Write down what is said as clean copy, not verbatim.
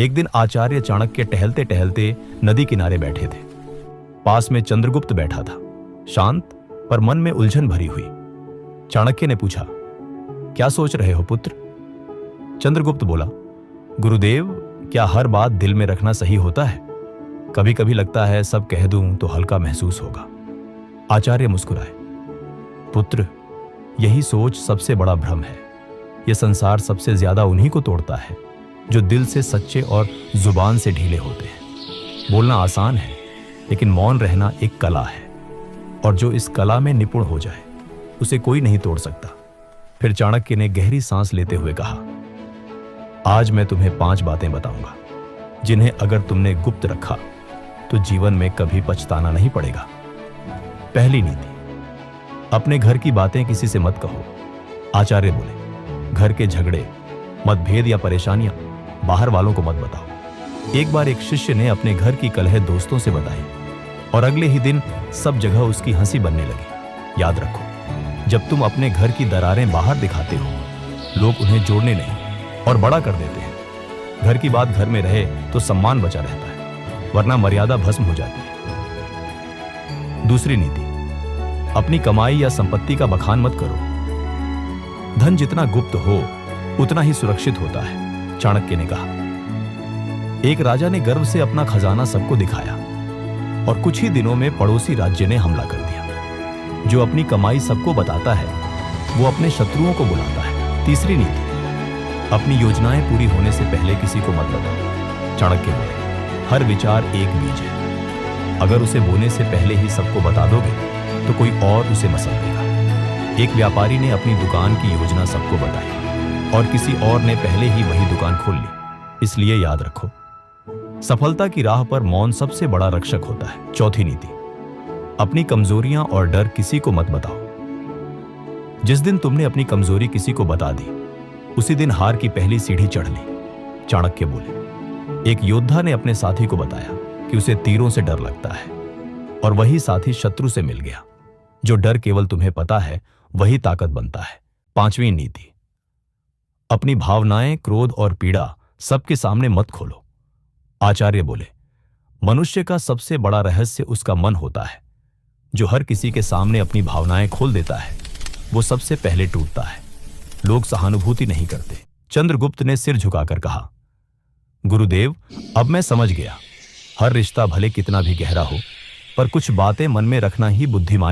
एक दिन आचार्य चाणक्य टहलते टहलते नदी किनारे बैठे थे। पास में चंद्रगुप्त बैठा था, शांत पर मन में उलझन भरी हुई। चाणक्य ने पूछा, क्या सोच रहे हो पुत्र? चंद्रगुप्त बोला, गुरुदेव, क्या हर बात दिल में रखना सही होता है? कभी कभी लगता है सब कह दूं तो हल्का महसूस होगा। आचार्य मुस्कुराए, पुत्र, यही सोच सबसे बड़ा भ्रम है। यह संसार सबसे ज्यादा उन्हीं को तोड़ता है जो दिल से सच्चे और जुबान से ढीले होते हैं। बोलना आसान है, लेकिन मौन रहना एक कला है, और जो इस कला में निपुण हो जाए उसे कोई नहीं तोड़ सकता। फिर चाणक्य ने गहरी सांस लेते हुए कहा, आज मैं तुम्हें 5 बातें बताऊंगा जिन्हें अगर तुमने गुप्त रखा तो जीवन में कभी पछताना नहीं पड़ेगा। पहली नीति, अपने घर की बातें किसी से मत कहो। आचार्य बोले, घर के झगड़े, मतभेद या परेशानियां बाहर वालों को मत बताओ। एक बार एक शिष्य ने अपने घर की कलह दोस्तों से बताई और अगले ही दिन सब जगह उसकी हंसी बनने लगी। याद रखो, जब तुम अपने घर की दरारें बाहर दिखाते हो, लोग उन्हें जोड़ने नहीं और बड़ा कर देते हैं। घर की बात घर में रहे तो सम्मान बचा रहता है, वरना मर्यादा भस्म हो जाती है। दूसरी नीति, अपनी कमाई या संपत्ति का बखान मत करो। धन जितना गुप्त हो उतना ही सुरक्षित होता है, चाणक्य ने कहा। एक राजा ने गर्व से अपना खजाना सबको दिखाया और कुछ ही दिनों में पड़ोसी राज्य ने हमला कर दिया। जो अपनी कमाई सबको बताता है वो अपने शत्रुओं को बुलाता है। तीसरी नीति, अपनी योजनाएं पूरी होने से पहले किसी को मत बताओ। चाणक्य बोले, हर विचार एक बीज है, अगर उसे बोने से पहले ही सबको बता दोगे तो कोई और उसे मसल देगा। एक व्यापारी ने अपनी दुकान की योजना सबको बताई और किसी और ने पहले ही वही दुकान खोल ली। इसलिए याद रखो, सफलता की राह पर मौन सबसे बड़ा रक्षक होता है। चौथी नीति, अपनी कमजोरियां और डर किसी को मत बताओ। जिस दिन तुमने अपनी कमजोरी किसी को बता दी, उसी दिन हार की पहली सीढ़ी चढ़ ली। चाणक्य बोले, एक योद्धा ने अपने साथी को बताया कि उसे तीरों से डर लगता है, और वही साथी शत्रु से मिल गया। जो डर केवल तुम्हें पता है वही ताकत बनता है। पांचवी नीति, अपनी भावनाएं, क्रोध और पीड़ा सबके सामने मत खोलो। आचार्य बोले, मनुष्य का सबसे बड़ा रहस्य उसका मन होता है। जो हर किसी के सामने अपनी भावनाएं खोल देता है वो सबसे पहले टूटता है। लोग सहानुभूति नहीं करते। चंद्रगुप्त ने सिर झुकाकर कहा, गुरुदेव, अब मैं समझ गया। हर रिश्ता भले कितना भी गहरा हो, पर कुछ बातें मन में रखना ही बुद्धिमानी